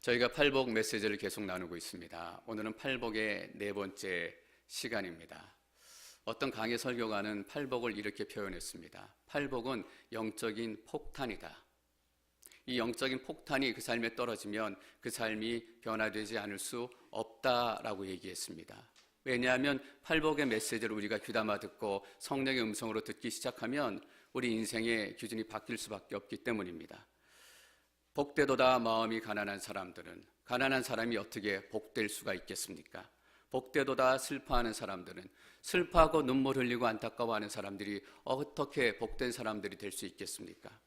저희가 팔복 메시지를 계속 나누고 있습니다. 오늘은 팔복의 네 번째 시간입니다. 어떤 강의 설교가는 팔복을 이렇게 표현했습니다. 팔복은 영적인 폭탄이다. 이 영적인 폭탄이 그 삶에 떨어지면 그 삶이 변화되지 않을 수 없다라고 얘기했습니다. 왜냐하면 팔복의 메시지를 우리가 귀담아 듣고 성령의 음성으로 듣기 시작하면 우리 인생의 기준이 바뀔 수밖에 없기 때문입니다. 복되도다 마음이 가난한 사람들은, 가난한 사람이 어떻게 복될 수가 있겠습니까? 복되도다 슬퍼하는 사람들은, 슬퍼하고 눈물 흘리고 안타까워하는 사람들이 어떻게 복된 사람들이 될 수 있겠습니까?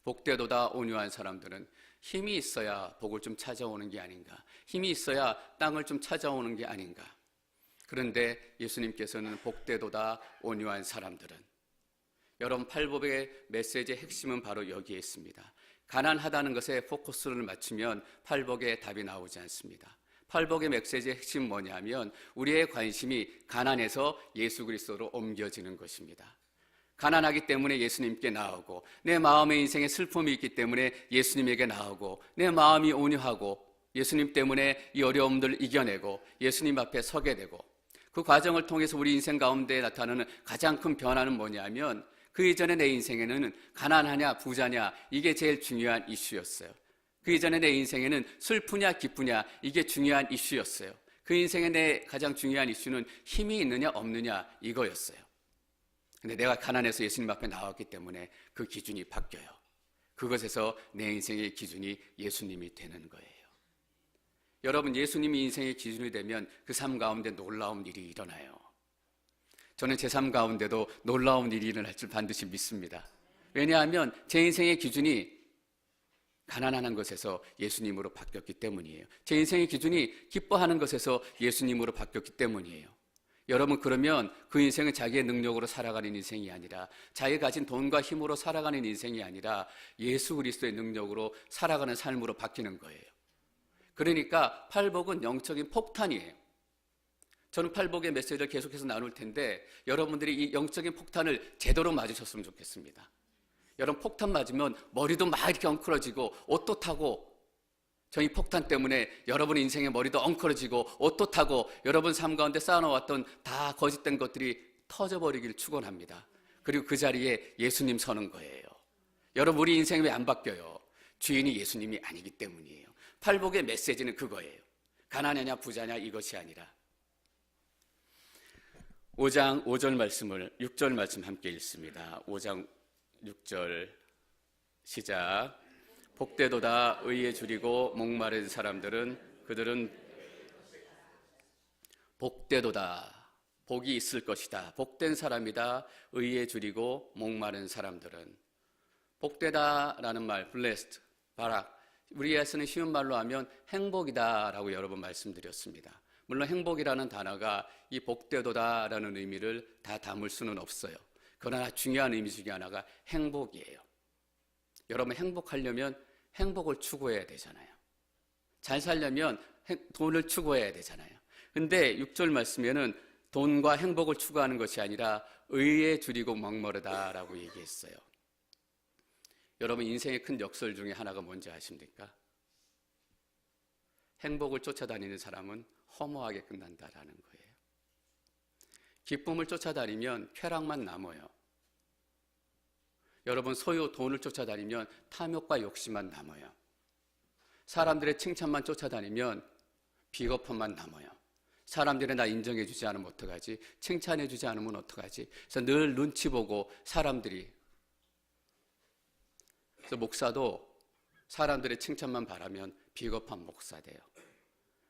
복되도다 온유한 사람들은 힘이 있어야 복을 좀 찾아오는 게 아닌가, 힘이 있어야 땅을 좀 찾아오는 게 아닌가. 그런데 예수님께서는 복되도다 온유한 사람들은, 여러분 팔복의 메시지의 핵심은 바로 여기에 있습니다. 가난하다는 것에 포커스를 맞추면 팔복의 답이 나오지 않습니다. 팔복의 메시지의 핵심은 뭐냐면 우리의 관심이 가난에서 예수 그리스도로 옮겨지는 것입니다. 가난하기 때문에 예수님께 나오고, 내 마음의 인생에 슬픔이 있기 때문에 예수님에게 나오고, 내 마음이 온유하고 예수님 때문에 이 어려움들을 이겨내고 예수님 앞에 서게 되고, 그 과정을 통해서 우리 인생 가운데 나타나는 가장 큰 변화는 뭐냐면 그 이전에 내 인생에는 가난하냐 부자냐 이게 제일 중요한 이슈였어요. 그 이전에 내 인생에는 슬프냐 기쁘냐 이게 중요한 이슈였어요. 그 인생의 내 가장 중요한 이슈는 힘이 있느냐 없느냐 이거였어요. 근데 내가 가난해서 예수님 앞에 나왔기 때문에 그 기준이 바뀌어요. 그것에서 내 인생의 기준이 예수님이 되는 거예요. 여러분, 예수님이 인생의 기준이 되면 그 삶 가운데 놀라운 일이 일어나요. 저는 제 삶 가운데도 놀라운 일이 일어날 줄 반드시 믿습니다. 왜냐하면 제 인생의 기준이 가난한 것에서 예수님으로 바뀌었기 때문이에요. 제 인생의 기준이 기뻐하는 것에서 예수님으로 바뀌었기 때문이에요. 여러분, 그러면 그 인생은 자기의 능력으로 살아가는 인생이 아니라, 자기가 가진 돈과 힘으로 살아가는 인생이 아니라 예수 그리스도의 능력으로 살아가는 삶으로 바뀌는 거예요. 그러니까 팔복은 영적인 폭탄이에요. 저는 팔복의 메시지를 계속해서 나눌 텐데 여러분들이 이 영적인 폭탄을 제대로 맞으셨으면 좋겠습니다. 여러분, 폭탄 맞으면 머리도 막 이렇게 엉클어지고 옷도 타고, 저 이 폭탄 때문에 여러분 인생의 머리도 엉클어지고 옷도 타고 여러분 삶 가운데 쌓아놓았던 다 거짓된 것들이 터져버리기를 축원합니다. 그리고 그 자리에 예수님 서는 거예요. 여러분, 우리 인생이 왜 안 바뀌어요? 주인이 예수님이 아니기 때문이에요. 팔복의 메시지는 그거예요. 가난하냐 부자냐 이것이 아니라. 5장 5절 말씀을 6절 말씀 함께 읽습니다. 5장 6절 시작. 복되도다 의에 줄이고 목마른 사람들은 그들은 복되도다, 복이 있을 것이다, 복된 사람이다, 의에 줄이고 목마른 사람들은. 복되다라는 말, blessed, 바락, 우리에서는 쉬운 말로 하면 행복이다라고 여러 번 말씀드렸습니다. 물론 행복이라는 단어가 이 복되도다라는 의미를 다 담을 수는 없어요. 그러나 중요한 의미 중에 하나가 행복이에요. 여러분, 행복하려면 행복을 추구해야 되잖아요. 잘 살려면 돈을 추구해야 되잖아요. 근데 6절 말씀에는 돈과 행복을 추구하는 것이 아니라 의에 줄이고 목마르다라고 얘기했어요. 여러분, 인생의 큰 역설 중에 하나가 뭔지 아십니까? 행복을 쫓아다니는 사람은 허무하게 끝난다라는 거예요. 기쁨을 쫓아다니면 쾌락만 남아요. 여러분, 소유 돈을 쫓아다니면 탐욕과 욕심만 남아요. 사람들의 칭찬만 쫓아다니면 비겁함만 남아요. 사람들이 나 인정해 주지 않으면 어떡하지? 칭찬해 주지 않으면 어떡하지? 그래서 늘 눈치 보고 사람들이. 그래서 목사도 사람들의 칭찬만 바라면 비겁한 목사 돼요.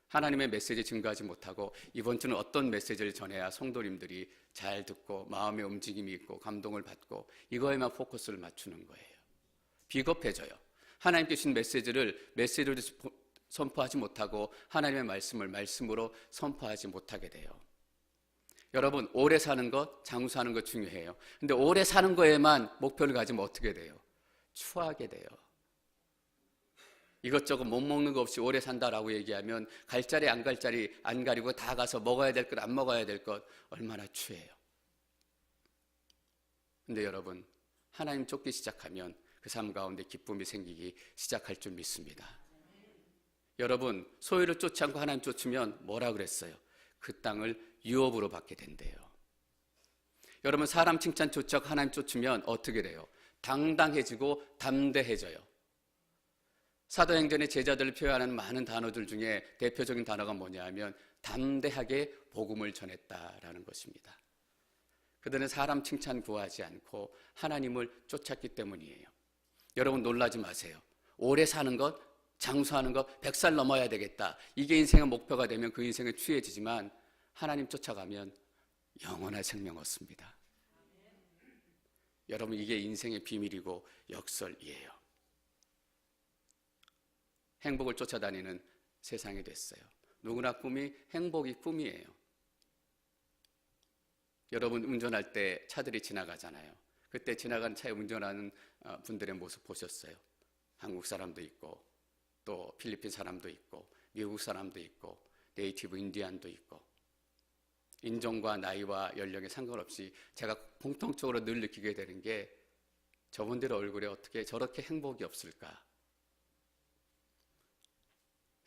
하나님의 메시지 증거하지 못하고 이번 주는 어떤 메시지를 전해야 성도님들이 잘 듣고 마음의 움직임이 있고 감동을 받고 이거에만 포커스를 맞추는 거예요. 비겁해져요. 하나님께 주신 메시지를 메시지로 선포하지 못하고 하나님의 말씀을 말씀으로 선포하지 못하게 돼요. 여러분, 오래 사는 것, 장수하는 것 중요해요. 근데 오래 사는 거에만 목표를 가지면 어떻게 돼요? 추하게 돼요. 이것저것 못 먹는 거 없이 오래 산다라고 얘기하면 갈 자리 안 갈 자리 안 가리고 다 가서 먹어야 될 것 안 먹어야 될 것 얼마나 추해요. 근데 여러분, 하나님 쫓기 시작하면 그 삶 가운데 기쁨이 생기기 시작할 줄 믿습니다. 여러분, 소유를 쫓지 않고 하나님 쫓으면 뭐라 그랬어요? 그 땅을 유업으로 받게 된대요. 여러분, 사람 칭찬 쫓지 않고 하나님 쫓으면 어떻게 돼요? 당당해지고 담대해져요. 사도행전의 제자들을 표현하는 많은 단어들 중에 대표적인 단어가 뭐냐 하면 담대하게 복음을 전했다라는 것입니다. 그들은 사람 칭찬 구하지 않고 하나님을 쫓았기 때문이에요. 여러분, 놀라지 마세요. 오래 사는 것, 장수하는 것, 100살 넘어야 되겠다. 이게 인생의 목표가 되면 그 인생에 취해지지만 하나님 쫓아가면 영원한 생명 얻습니다. 여러분, 이게 인생의 비밀이고 역설이에요. 행복을 쫓아다니는 세상이 됐어요. 누구나 행복이 꿈이에요. 여러분, 운전할 때 차들이 지나가잖아요. 그때 지나간 차에 운전하는 분들의 모습 보셨어요? 한국 사람도 있고, 또 필리핀 사람도 있고, 미국 사람도 있고, 네이티브 인디안도 있고, 인종과 나이와 연령에 상관없이 제가 공통적으로 늘 느끼게 되는 게 저분들의 얼굴에 어떻게 저렇게 행복이 없을까?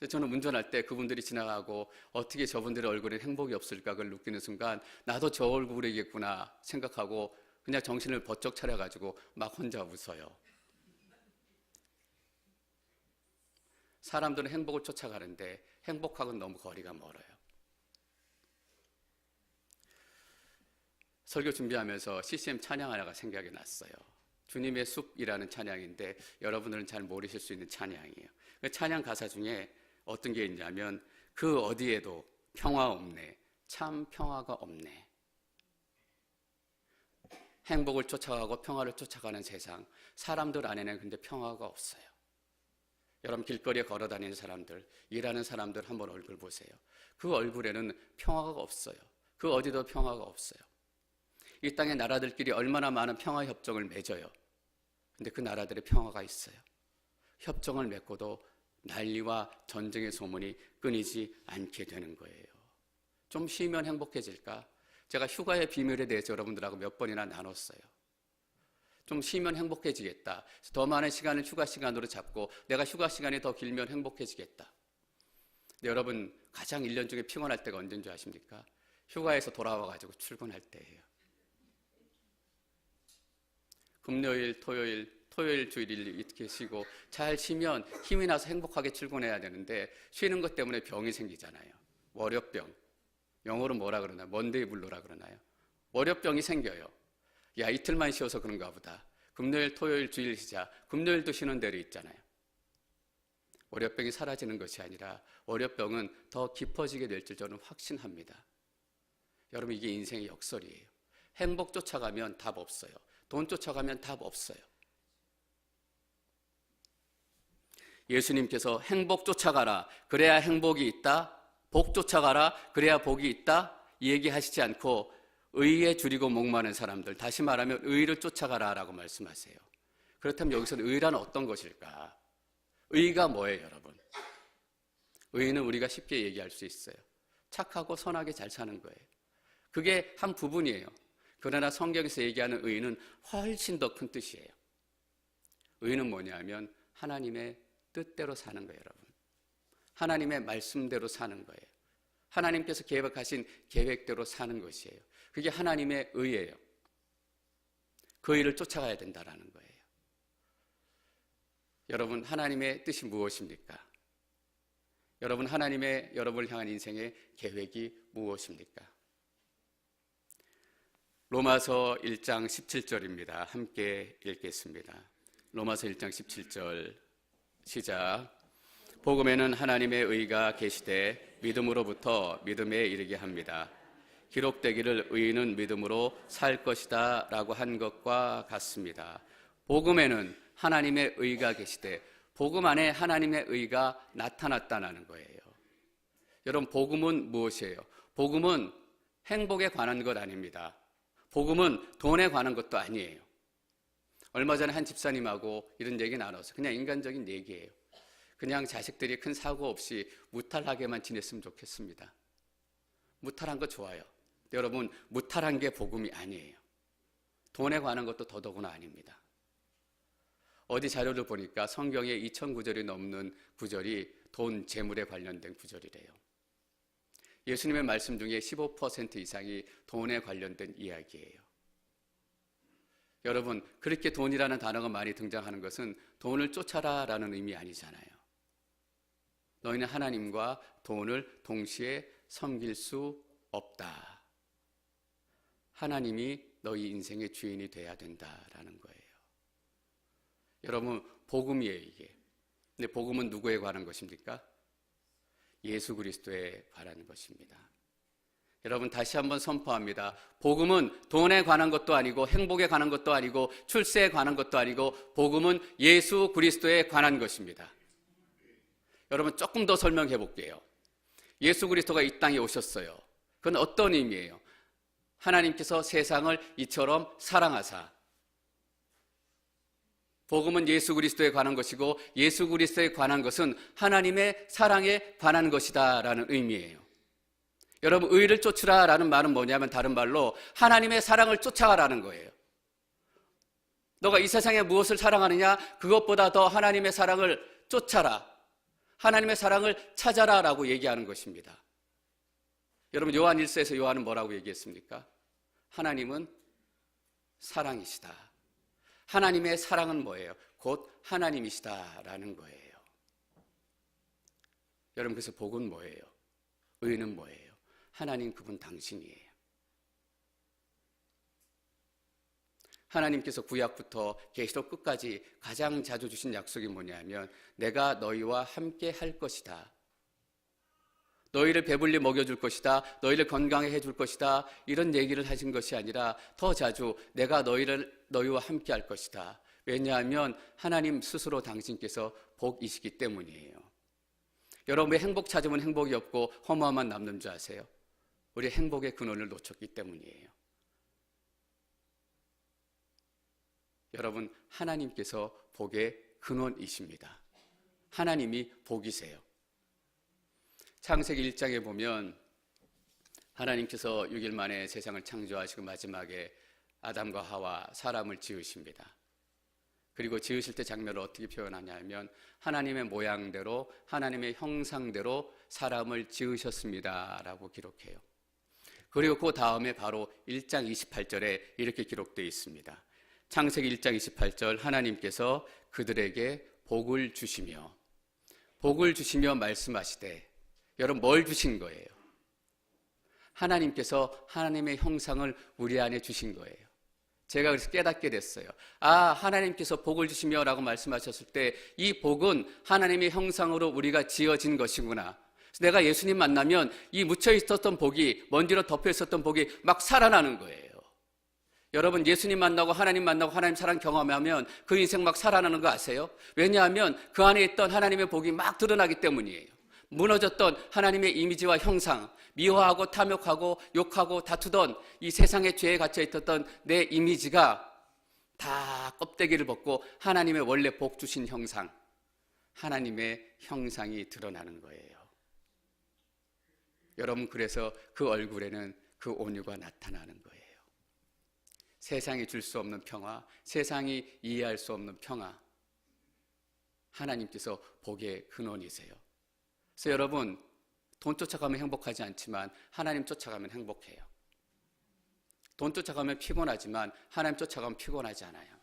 저는 운전할 때 그분들이 지나가고 어떻게 저분들의 얼굴에 행복이 없을까 그걸 느끼는 순간 나도 저 얼굴이겠구나 생각하고 그냥 정신을 번쩍 차려가지고 막 혼자 웃어요. 사람들은 행복을 쫓아가는데 행복하고는 너무 거리가 멀어요. 설교 준비하면서 CCM 찬양 하나가 생각이 났어요. 주님의 숲이라는 찬양인데 여러분들은 잘 모르실 수 있는 찬양이에요. 그 찬양 가사 중에 어떤 게 있냐면 그 어디에도 평화 없네, 참 평화가 없네. 행복을 쫓아가고 평화를 쫓아가는 세상, 사람들 안에는 근데 평화가 없어요. 여러분, 길거리에 걸어다니는 사람들, 일하는 사람들 한번 얼굴 보세요. 그 얼굴에는 평화가 없어요. 그 어디도 평화가 없어요. 이 땅의 나라들끼리 얼마나 많은 평화 협정을 맺어요. 근데 그 나라들의 평화가 있어요. 협정을 맺고도 난리와 전쟁의 소문이 끊이지 않게 되는 거예요. 좀 쉬면 행복해질까? 제가 휴가의 비밀에 대해서 여러분들하고 몇 번이나 나눴어요. 좀 쉬면 행복해지겠다. 더 많은 시간을 휴가 시간으로 잡고 내가 휴가 시간이 더 길면 행복해지겠다. 근데 여러분, 가장 1년 중에 피곤할 때가 언제인 줄 아십니까? 휴가에서 돌아와가지고 출근할 때예요. 금요일, 토요일, 주일 이렇게 쉬고 잘 쉬면 힘이 나서 행복하게 출근해야 되는데 쉬는 것 때문에 병이 생기잖아요. 월요병. 영어로 뭐라 그러나요? 먼데이 블루라 그러나요? 월요병이 생겨요. 야, 이틀만 쉬어서 그런가 보다. 금요일, 토요일, 주일 쉬자. 금요일도 쉬는 대로 있잖아요. 월요병이 사라지는 것이 아니라 월요병은 더 깊어지게 될 줄 저는 확신합니다. 여러분, 이게 인생의 역설이에요. 행복 쫓아가면 답 없어요. 돈 쫓아가면 답 없어요. 예수님께서 행복 쫓아가라, 그래야 행복이 있다. 복 쫓아가라, 그래야 복이 있다. 이 얘기하시지 않고 의에 줄이고 목마른 사람들, 다시 말하면 의를 쫓아가라라고 말씀하세요. 그렇다면 여기서 의란 어떤 것일까? 의가 뭐예요, 여러분? 의는 우리가 쉽게 얘기할 수 있어요. 착하고 선하게 잘 사는 거예요. 그게 한 부분이에요. 그러나 성경에서 얘기하는 의는 훨씬 더 큰 뜻이에요. 의는 뭐냐면 하나님의 뜻대로 사는 거예요, 여러분. 하나님의 말씀대로 사는 거예요. 하나님께서 계획하신 계획대로 사는 것이에요. 그게 하나님의 의예요. 그 의를 쫓아가야 된다는 거예요. 여러분, 하나님의 뜻이 무엇입니까? 여러분, 하나님의 여러분을 향한 인생의 계획이 무엇입니까? 로마서 1장 17절입니다. 함께 읽겠습니다. 로마서 1장 17절 시작. 복음에는 하나님의 의가 계시되 믿음으로부터 믿음에 이르게 합니다. 기록되기를 의인은 믿음으로 살 것이다 라고 한 것과 같습니다. 복음에는 하나님의 의가 계시되 복음 안에 하나님의 의가 나타났다는 거예요. 여러분, 복음은 무엇이에요? 복음은 행복에 관한 것 아닙니다. 복음은 돈에 관한 것도 아니에요. 얼마 전에 한 집사님하고 이런 얘기 나눠서 그냥 인간적인 얘기예요. 그냥 자식들이 큰 사고 없이 무탈하게만 지냈으면 좋겠습니다. 무탈한 거 좋아요. 근데 여러분, 무탈한 게 복음이 아니에요. 돈에 관한 것도 더더구나 아닙니다. 어디 자료를 보니까 성경에 2000구절이 넘는 구절이 돈, 재물에 관련된 구절이래요. 예수님의 말씀 중에 15% 이상이 돈에 관련된 이야기예요. 여러분, 그렇게 돈이라는 단어가 많이 등장하는 것은 돈을 쫓아라라는 의미 아니잖아요. 너희는 하나님과 돈을 동시에 섬길 수 없다. 하나님이 너희 인생의 주인이 돼야 된다라는 거예요. 여러분, 복음이에요, 이게. 근데 복음은 누구에 관한 것입니까? 예수 그리스도에 관한 것입니다. 여러분, 다시 한번 선포합니다. 복음은 돈에 관한 것도 아니고 행복에 관한 것도 아니고 출세에 관한 것도 아니고 복음은 예수 그리스도에 관한 것입니다. 여러분, 조금 더 설명해 볼게요. 예수 그리스도가 이 땅에 오셨어요. 그건 어떤 의미예요? 하나님께서 세상을 이처럼 사랑하사. 복음은 예수 그리스도에 관한 것이고 예수 그리스도에 관한 것은 하나님의 사랑에 관한 것이다 라는 의미예요. 여러분, 의를 쫓으라 라는 말은 뭐냐면 다른 말로 하나님의 사랑을 쫓아가라는 거예요. 너가 이 세상에 무엇을 사랑하느냐? 그것보다 더 하나님의 사랑을 쫓아라. 하나님의 사랑을 찾아라 라고 얘기하는 것입니다. 여러분, 요한 1서에서 요한은 뭐라고 얘기했습니까? 하나님은 사랑이시다. 하나님의 사랑은 뭐예요? 곧 하나님이시다라는 거예요. 여러분, 그래서 복은 뭐예요? 의는 뭐예요? 하나님 그분 당신이에요. 하나님께서 구약부터 계시록 끝까지 가장 자주 주신 약속이 뭐냐면 내가 너희와 함께 할 것이다. 너희를 배불리 먹여줄 것이다. 너희를 건강해 해줄 것이다. 이런 얘기를 하신 것이 아니라 더 자주 내가 너희와 함께 할 것이다. 왜냐하면 하나님 스스로 당신께서 복이시기 때문이에요. 여러분, 왜 행복 찾으면 행복이 없고 허무함만 남는 줄 아세요? 우리 행복의 근원을 놓쳤기 때문이에요. 여러분, 하나님께서 복의 근원이십니다. 하나님이 복이세요. 창세기 1장에 보면 하나님께서 6일 만에 세상을 창조하시고 마지막에 아담과 하와 사람을 지으십니다. 그리고 지으실 때 장면을 어떻게 표현하냐면 하나님의 모양대로 하나님의 형상대로 사람을 지으셨습니다 라고 기록해요. 그리고 그 다음에 바로 1장 28절에 이렇게 기록되어 있습니다. 창세기 1장 28절 하나님께서 그들에게 복을 주시며 말씀하시되, 여러분, 뭘 주신 거예요? 하나님께서 하나님의 형상을 우리 안에 주신 거예요. 제가 그래서 깨닫게 됐어요. 하나님께서 복을 주시며 라고 말씀하셨을 때 이 복은 하나님의 형상으로 우리가 지어진 것이구나. 내가 예수님 만나면 이 묻혀 있었던 복이, 먼지로 덮여 있었던 복이 막 살아나는 거예요. 여러분, 예수님 만나고 하나님 사랑 경험하면 그 인생 막 살아나는 거 아세요? 왜냐하면 그 안에 있던 하나님의 복이 막 드러나기 때문이에요. 무너졌던 하나님의 이미지와 형상, 미워하고 탐욕하고 욕하고 다투던 이 세상의 죄에 갇혀 있었던 내 이미지가 다 껍데기를 벗고 하나님의 원래 복 주신 형상, 하나님의 형상이 드러나는 거예요. 여러분, 그래서 그 얼굴에는 그 온유가 나타나는 거예요. 세상이 줄 수 없는 평화, 세상이 이해할 수 없는 평화, 하나님께서 복의 근원이세요. 그래서 여러분, 돈 쫓아가면 행복하지 않지만 하나님 쫓아가면 행복해요. 돈 쫓아가면 피곤하지만 하나님 쫓아가면 피곤하지 않아요.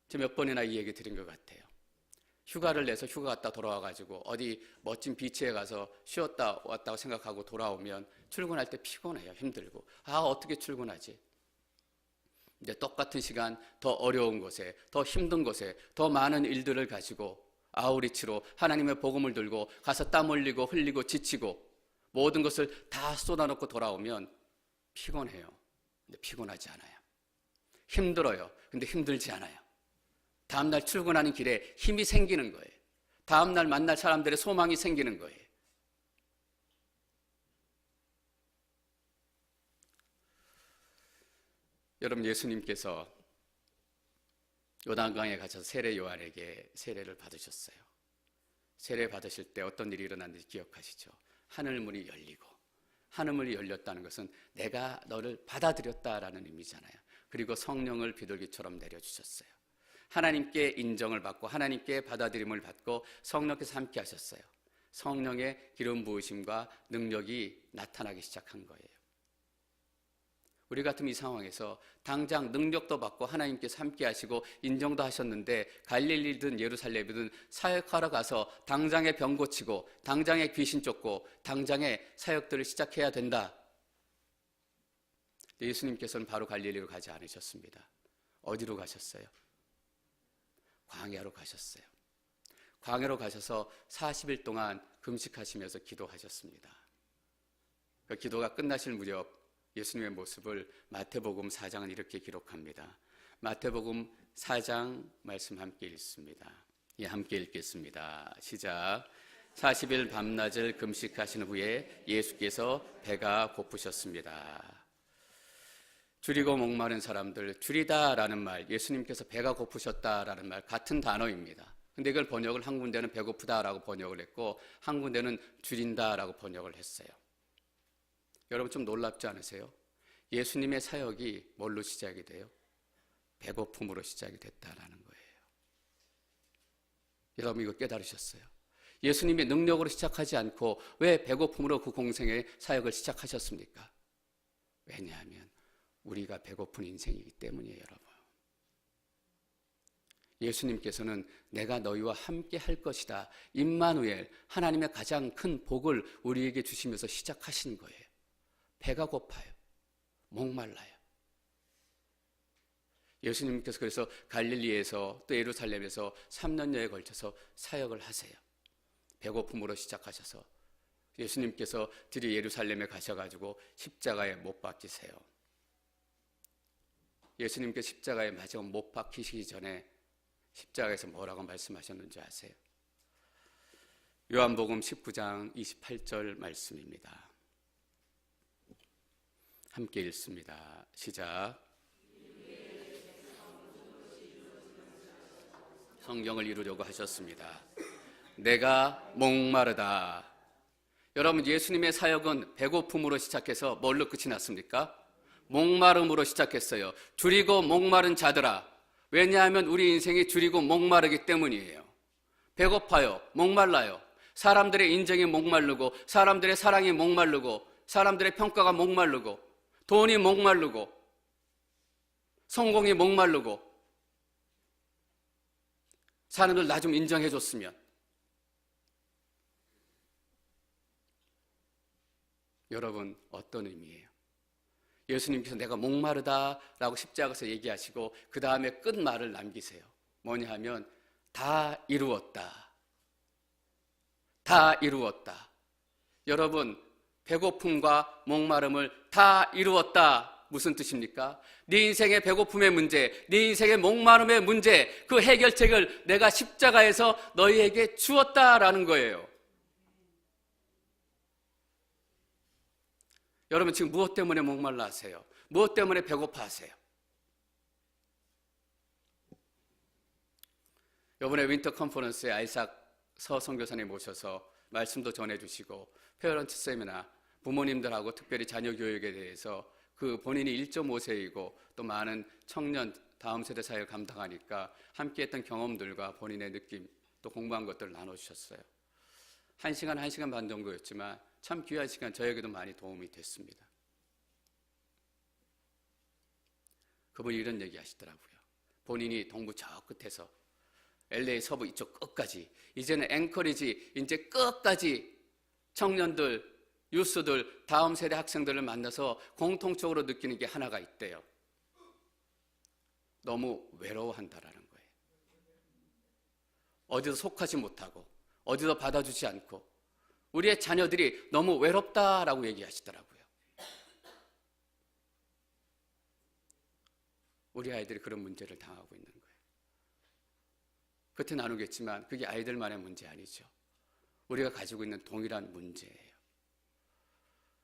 제가 몇 번이나 이 얘기 드린 것 같아요. 휴가를 내서 휴가 갔다 돌아와가지고 어디 멋진 비치에 가서 쉬었다 왔다고 생각하고 돌아오면 출근할 때 피곤해요. 힘들고. 어떻게 출근하지? 이제 똑같은 시간 더 어려운 곳에, 더 힘든 곳에, 더 많은 일들을 가지고 아우리치로 하나님의 복음을 들고 가서 땀 흘리고 흘리고 지치고 모든 것을 다 쏟아놓고 돌아오면 피곤해요. 근데 피곤하지 않아요. 힘들어요. 근데 힘들지 않아요. 다음날 출근하는 길에 힘이 생기는 거예요. 다음날 만날 사람들의 소망이 생기는 거예요. 여러분, 예수님께서 요단강에 가셔서 세례 요한에게 세례를 받으셨어요. 세례 받으실 때 어떤 일이 일어났는지 기억하시죠? 하늘문이 열리고, 하늘문이 열렸다는 것은 내가 너를 받아들였다라는 의미잖아요. 그리고 성령을 비둘기처럼 내려주셨어요. 하나님께 인정을 받고 하나님께 받아들임을 받고 성령께서 함께 하셨어요. 성령의 기름 부으심과 능력이 나타나기 시작한 거예요. 우리 같으면 이 상황에서 당장 능력도 받고 하나님께서 함께 하시고 인정도 하셨는데 갈릴리든 예루살렘이든 사역하러 가서 당장에 병 고치고 당장에 귀신 쫓고 당장에 사역들을 시작해야 된다. 예수님께서는 바로 갈릴리로 가지 않으셨습니다. 어디로 가셨어요? 광야로 가셨어요. 광야로 가셔서 40일 동안 금식하시면서 기도하셨습니다. 그 기도가 끝나실 무렵 예수님의 모습을 마태복음 4장은 이렇게 기록합니다. 마태복음 4장 말씀 함께 읽습니다. 예, 함께 읽겠습니다. 시작. 40일 밤낮을 금식하신 후에 예수께서 배가 고프셨습니다. 줄이고 목마른 사람들, 줄이다라는 말, 예수님께서 배가 고프셨다라는 말 같은 단어입니다. 근데 이걸 번역을 한 군데는 배고프다라고 번역을 했고 한 군데는 줄인다라고 번역을 했어요. 여러분 좀 놀랍지 않으세요? 예수님의 사역이 뭘로 시작이 돼요? 배고픔으로 시작이 됐다라는 거예요. 여러분 이거 깨달으셨어요? 예수님의 능력으로 시작하지 않고 왜 배고픔으로 그 공생의 사역을 시작하셨습니까? 왜냐하면 우리가 배고픈 인생이기 때문이에요, 여러분. 예수님께서는 내가 너희와 함께 할 것이다. 임마누엘, 하나님의 가장 큰 복을 우리에게 주시면서 시작하신 거예요. 배가 고파요. 목말라요. 예수님께서 그래서 갈릴리에서 또 예루살렘에서 3년여에 걸쳐서 사역을 하세요. 배고픔으로 시작하셔서 예수님께서 드디어 예루살렘에 가셔가지고 십자가에 못 박히세요. 예수님께 십자가에 마지막 못 박히시기 전에 십자가에서 뭐라고 말씀하셨는지 아세요? 요한복음 19장 28절 말씀입니다. 함께 읽습니다. 시작. 성경을 이루려고 하셨습니다. 내가 목마르다. 여러분 예수님의 사역은 배고픔으로 시작해서 뭘로 끝이 났습니까? 목마름으로 시작했어요. 줄이고 목마른 자들아. 왜냐하면 우리 인생이 줄이고 목마르기 때문이에요. 배고파요. 목말라요. 사람들의 인정이 목마르고 사람들의 사랑이 목마르고 사람들의 평가가 목마르고 돈이 목마르고 성공이 목마르고 사람들 나 좀 인정해 줬으면. 여러분 어떤 의미예요? 예수님께서 내가 목마르다라고 십자가에서 얘기하시고 그 다음에 끝말을 남기세요. 뭐냐 하면 다 이루었다. 다 이루었다. 여러분 배고픔과 목마름을 다 이루었다. 무슨 뜻입니까? 네 인생의 배고픔의 문제, 네 인생의 목마름의 문제, 그 해결책을 내가 십자가에서 너희에게 주었다라는 거예요. 여러분 지금 무엇 때문에 목말라 하세요? 무엇 때문에 배고파 하세요? 이번에 윈터 컨퍼런스에 아이삭 서 선교사님 모셔서 말씀도 전해주시고 페어런트 세미나 부모님들하고 특별히 자녀 교육에 대해서 그 본인이 1.5세이고 또 많은 청년 다음 세대 사역을 감당하니까 함께했던 경험들과 본인의 느낌 또 공부한 것들을 나눠주셨어요. 1시간, 1시간 반 정도였지만 참 귀한 시간, 저에게도 많이 도움이 됐습니다. 그분이 이런 얘기 하시더라고요. 본인이 동부 저 끝에서 LA 서부 이쪽 끝까지, 이제는 앵커리지 이제 끝까지 청년들, 유스들, 다음 세대 학생들을 만나서 공통적으로 느끼는 게 하나가 있대요. 너무 외로워한다라는 거예요. 어디서 속하지 못하고 어디서 받아주지 않고 우리의 자녀들이 너무 외롭다라고 얘기하시더라고요. 우리 아이들이 그런 문제를 당하고 있는 거예요. 끝에 나누겠지만 그게 아이들만의 문제 아니죠. 우리가 가지고 있는 동일한 문제예요.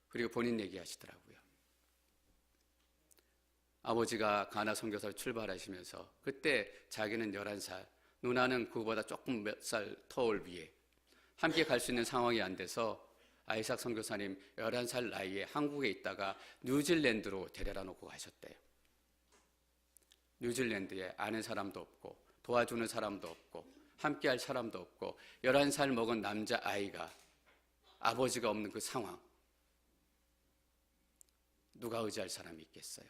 그리고 본인 얘기하시더라고요. 아버지가 가나 선교사를 출발하시면서 그때 자기는 11살, 누나는 그보다 조금 몇 살 터울 위에 함께 갈 수 있는 상황이 안 돼서 아이삭 선교사님 11살 나이에 한국에 있다가 뉴질랜드로 데려다 놓고 가셨대요. 뉴질랜드에 아는 사람도 없고 도와주는 사람도 없고 함께할 사람도 없고 11살 먹은 남자아이가 아버지가 없는 그 상황, 누가 의지할 사람이 있겠어요?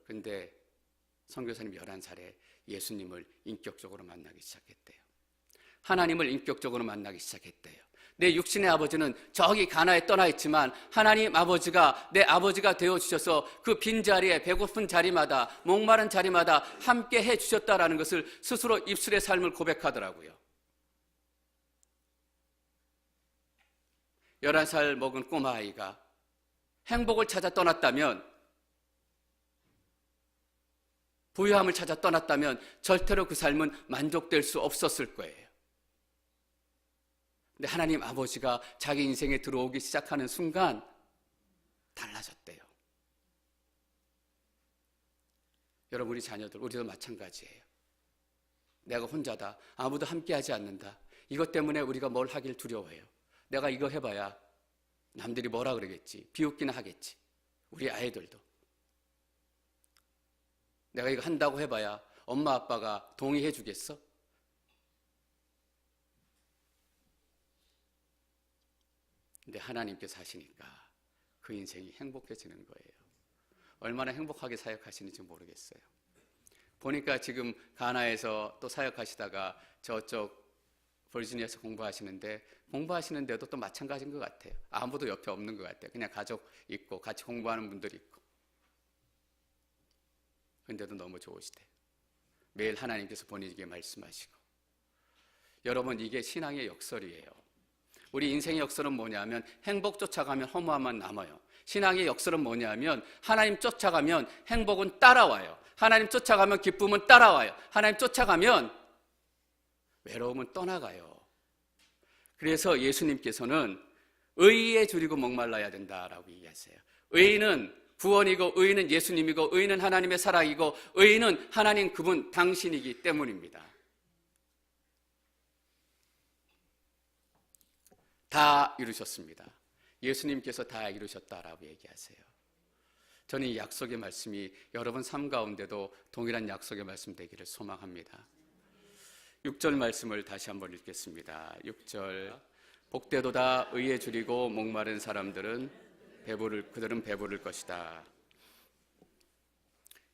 그런데 선교사님이 11살에 예수님을 인격적으로 만나기 시작했대요. 하나님을 인격적으로 만나기 시작했대요. 내 육신의 아버지는 저기 가나에 떠나 있지만 하나님 아버지가 내 아버지가 되어주셔서 그 빈자리에 배고픈 자리마다 목마른 자리마다 함께 해주셨다라는 것을 스스로 입술의 삶을 고백하더라고요. 11살 먹은 꼬마아이가 행복을 찾아 떠났다면, 부유함을 찾아 떠났다면 절대로 그 삶은 만족될 수 없었을 거예요. 근데 하나님 아버지가 자기 인생에 들어오기 시작하는 순간 달라졌대요. 여러분, 우리 자녀들, 우리도 마찬가지예요. 내가 혼자다, 아무도 함께하지 않는다, 이것 때문에 우리가 뭘 하길 두려워해요. 내가 이거 해봐야 남들이 뭐라 그러겠지, 비웃기나 하겠지. 우리 아이들도 내가 이거 한다고 해봐야 엄마 아빠가 동의해 주겠어? 근데 하나님께서 하시니까 그 인생이 행복해지는 거예요. 얼마나 행복하게 사역하시는지 모르겠어요. 보니까 지금 가나에서 또 사역하시다가 저쪽 버지니아에서 공부하시는데도 또 마찬가지인 것 같아요. 아무도 옆에 없는 것 같아요. 그냥 가족 있고 같이 공부하는 분들이 있고. 그런데도 너무 좋으시대요. 매일 하나님께서 본인에게 말씀하시고. 여러분, 이게 신앙의 역설이에요. 우리 인생의 역설은 뭐냐면 행복 쫓아가면 허무함만 남아요. 신앙의 역설은 뭐냐면 하나님 쫓아가면 행복은 따라와요. 하나님 쫓아가면 기쁨은 따라와요. 하나님 쫓아가면 외로움은 떠나가요. 그래서 예수님께서는 의에 줄이고 목말라야 된다라고 얘기하세요. 의는 구원이고 의는 예수님이고 의는 하나님의 사랑이고 의는 하나님 그분 당신이기 때문입니다. 다 이루셨습니다. 예수님께서 다 이루셨다라고 얘기하세요. 저는 이 약속의 말씀이 여러분 삶 가운데도 동일한 약속의 말씀 되기를 소망합니다. 6절 말씀을 다시 한번 읽겠습니다. 6절, 복되도다 의에 줄이고 목마른 사람들은 그들은 배부를 것이다.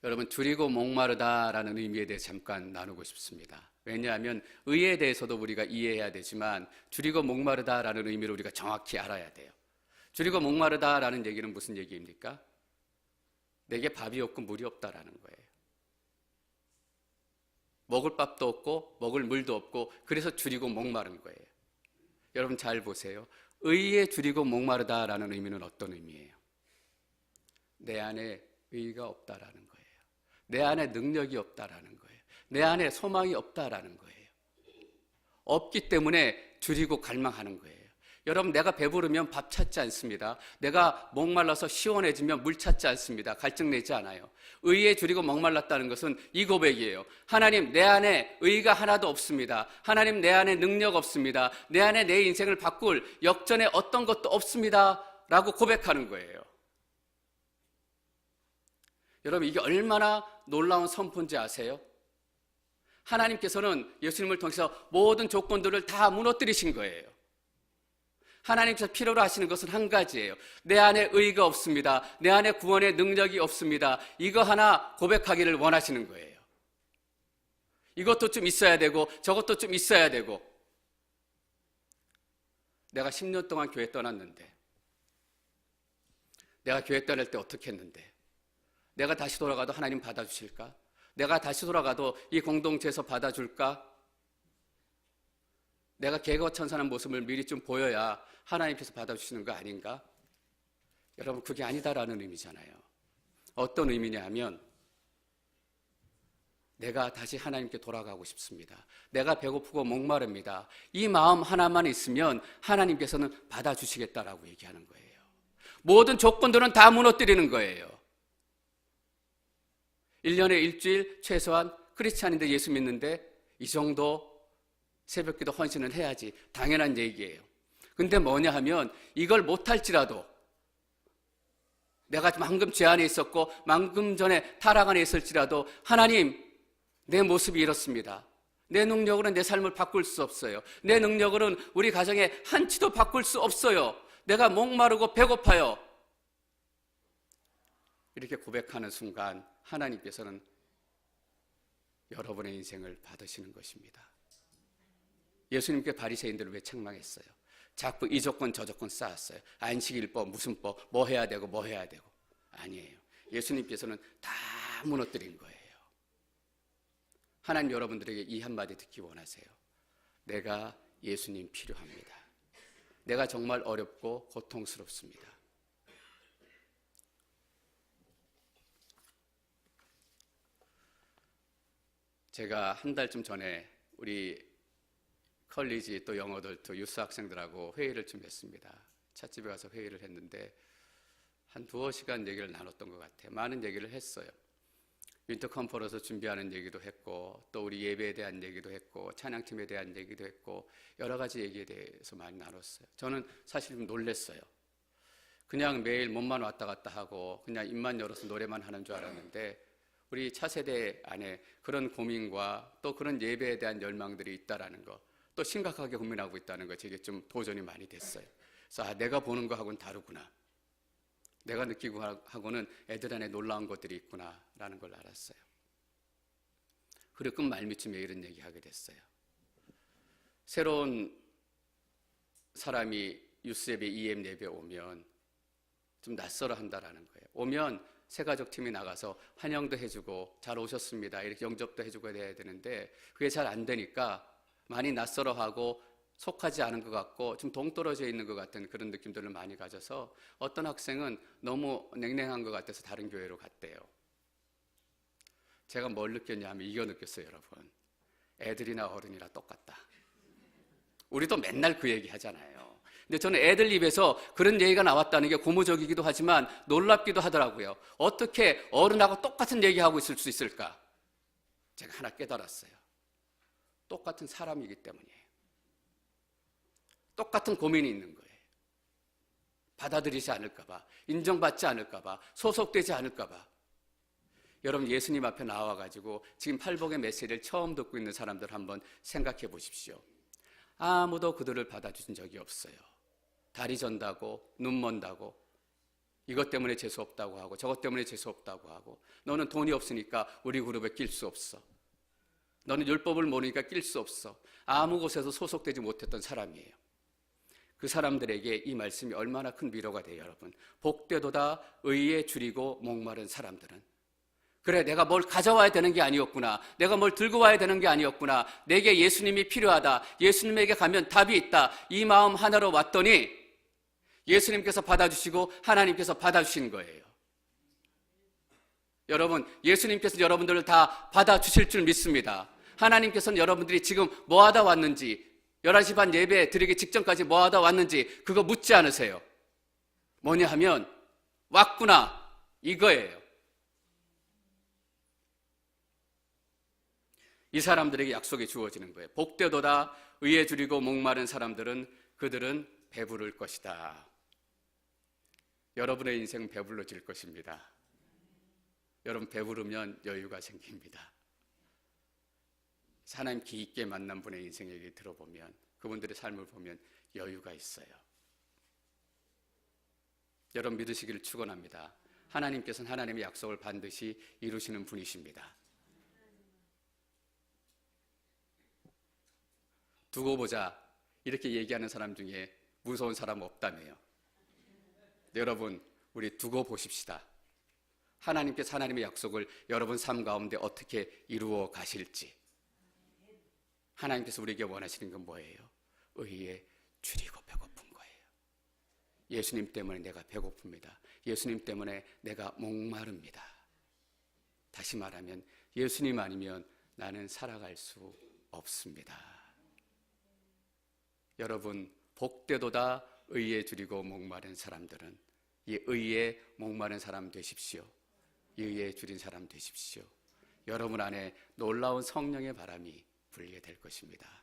여러분, 줄이고 목마르다라는 의미에 대해 잠깐 나누고 싶습니다. 왜냐하면 의에 대해서도 우리가 이해해야 되지만 줄이고 목마르다라는 의미를 우리가 정확히 알아야 돼요. 줄이고 목마르다라는 얘기는 무슨 얘기입니까? 내게 밥이 없고 물이 없다라는 거예요. 먹을 밥도 없고 먹을 물도 없고 그래서 줄이고 목마른 거예요. 여러분 잘 보세요. 의에 줄이고 목마르다라는 의미는 어떤 의미예요? 내 안에 의가 없다라는 거예요. 내 안에 능력이 없다라는 거예요. 내 안에 소망이 없다라는 거예요. 없기 때문에 줄이고 갈망하는 거예요. 여러분, 내가 배부르면 밥 찾지 않습니다. 내가 목말라서 시원해지면 물 찾지 않습니다. 갈증 내지 않아요. 의에 줄이고 목말랐다는 것은 이 고백이에요. 하나님, 내 안에 의가 하나도 없습니다. 하나님, 내 안에 능력 없습니다. 내 안에 내 인생을 바꿀 역전의 어떤 것도 없습니다 라고 고백하는 거예요. 여러분, 이게 얼마나 놀라운 선포인지 아세요? 하나님께서는 예수님을 통해서 모든 조건들을 다 무너뜨리신 거예요. 하나님께서 필요로 하시는 것은 한 가지예요. 내 안에 의가 없습니다. 내 안에 구원의 능력이 없습니다. 이거 하나 고백하기를 원하시는 거예요. 이것도 좀 있어야 되고 저것도 좀 있어야 되고. 내가 10년 동안 교회 떠났는데, 내가 교회 떠날 때 어떻게 했는데, 내가 다시 돌아가도 하나님 받아주실까? 내가 다시 돌아가도 이 공동체에서 받아줄까? 내가 개거천선한 모습을 미리 좀 보여야 하나님께서 받아주시는 거 아닌가? 여러분, 그게 아니다라는 의미잖아요. 어떤 의미냐 하면 내가 다시 하나님께 돌아가고 싶습니다. 내가 배고프고 목마릅니다. 이 마음 하나만 있으면 하나님께서는 받아주시겠다라고 얘기하는 거예요. 모든 조건들은 다 무너뜨리는 거예요. 1년에 일주일 최소한 크리스찬인데 예수 믿는데 이 정도 새벽기도 헌신을 해야지 당연한 얘기예요. 근데 뭐냐 하면 이걸 못할지라도 내가 방금 죄 안에 있었고 방금 전에 타락 안에 있을지라도 하나님, 내 모습이 이렇습니다. 내 능력으로는 내 삶을 바꿀 수 없어요. 내 능력으로는 우리 가정에 한치도 바꿀 수 없어요. 내가 목마르고 배고파요. 이렇게 고백하는 순간 하나님께서는 여러분의 인생을 받으시는 것입니다. 예수님께 바리새인들을 왜 책망했어요? 자꾸 이 조건 저 조건 쌓았어요. 안식일법, 무슨 법, 뭐 해야 되고 뭐 해야 되고. 아니에요. 예수님께서는 다 무너뜨린 거예요. 하나님 여러분들에게 이 한마디 듣기 원하세요. 내가 예수님 필요합니다. 내가 정말 어렵고 고통스럽습니다. 제가 한 달쯤 전에 우리 컬리지 또 영어들도 유스 학생들하고 회의를 좀 했습니다. 찻집에 가서 회의를 했는데 한 두어 시간 얘기를 나눴던 것 같아요. 많은 얘기를 했어요. 윈터 컨퍼런스 준비하는 얘기도 했고 또 우리 예배에 대한 얘기도 했고 찬양팀에 대한 얘기도 했고 여러 가지 얘기에 대해서 많이 나눴어요. 저는 사실 좀 놀랐어요. 그냥 매일 몸만 왔다 갔다 하고 그냥 입만 열어서 노래만 하는 줄 알았는데 우리 차세대 안에 그런 고민과 또 그런 예배에 대한 열망들이 있다라는 거, 또 심각하게 고민하고 있다는 거 제게 좀 도전이 많이 됐어요. 그래서 내가 보는 거하고는 다르구나. 내가 느끼고 하고는 애들 안에 놀라운 것들이 있구나라는 걸 알았어요. 그리고 끝 말미쯤에 이런 얘기하게 됐어요. 새로운 사람이 유스예배, EM 예배 오면 좀 낯설어 한다라는 거예요. 오면 새가족 팀이 나가서 환영도 해주고 잘 오셨습니다 이렇게 영접도 해주고 해야 되는데 그게 잘 안 되니까 많이 낯설어하고 속하지 않은 것 같고 좀 동떨어져 있는 것 같은 그런 느낌들을 많이 가져서 어떤 학생은 너무 냉랭한 것 같아서 다른 교회로 갔대요. 제가 뭘 느꼈냐 하면 이거 느꼈어요. 여러분, 애들이나 어른이나 똑같다. 우리도 맨날 그 얘기 하잖아요. 근데 저는 애들 입에서 그런 얘기가 나왔다는 게 고무적이기도 하지만 놀랍기도 하더라고요. 어떻게 어른하고 똑같은 얘기하고 있을 수 있을까? 제가 하나 깨달았어요. 똑같은 사람이기 때문이에요. 똑같은 고민이 있는 거예요. 받아들이지 않을까 봐, 인정받지 않을까 봐, 소속되지 않을까 봐. 여러분, 예수님 앞에 나와가지고 지금 팔복의 메시지를 처음 듣고 있는 사람들 한번 생각해 보십시오. 아무도 그들을 받아주신 적이 없어요. 다리 전다고, 눈 먼다고, 이것 때문에 재수 없다고 하고 저것 때문에 재수 없다고 하고, 너는 돈이 없으니까 우리 그룹에 낄 수 없어. 너는 율법을 모르니까 낄 수 없어. 아무 곳에서 소속되지 못했던 사람이에요. 그 사람들에게 이 말씀이 얼마나 큰 위로가 돼요. 여러분, 복되도다 의에 줄이고 목마른 사람들은. 그래, 내가 뭘 가져와야 되는 게 아니었구나, 내가 뭘 들고 와야 되는 게 아니었구나, 내게 예수님이 필요하다, 예수님에게 가면 답이 있다, 이 마음 하나로 왔더니 예수님께서 받아주시고 하나님께서 받아주신 거예요. 여러분, 예수님께서 여러분들을 다 받아주실 줄 믿습니다. 하나님께서는 여러분들이 지금 뭐 하다 왔는지, 11시 반 예배 드리기 직전까지 뭐 하다 왔는지 그거 묻지 않으세요. 뭐냐 하면 왔구나, 이거예요. 이 사람들에게 약속이 주어지는 거예요. 복되도다 의에 줄이고 목마른 사람들은 그들은 배부를 것이다. 여러분의 인생 배불러질 것입니다. 여러분, 배부르면 여유가 생깁니다. 하나님 깊게 만난 분의 인생 얘기 들어보면, 그분들의 삶을 보면 여유가 있어요. 여러분, 믿으시기를 축원합니다. 하나님께서는 하나님의 약속을 반드시 이루시는 분이십니다. 두고 보자 이렇게 얘기하는 사람 중에 무서운 사람 없다며요. 여러분, 우리 두고 보십시다. 하나님께서 하나님의 약속을 여러분 삶 가운데 어떻게 이루어 가실지. 하나님께서 우리에게 원하시는 건 뭐예요? 의에 줄이고 배고픈 거예요. 예수님 때문에 내가 배고픕니다. 예수님 때문에 내가 목마릅니다. 다시 말하면 예수님 아니면 나는 살아갈 수 없습니다. 여러분, 복되도다 의에 줄이고 목마른 사람들은 이 의에 목마른 사람 되십시오. 이 의에 줄인 사람 되십시오. 여러분 안에 놀라운 성령의 바람이 불게 될 것입니다.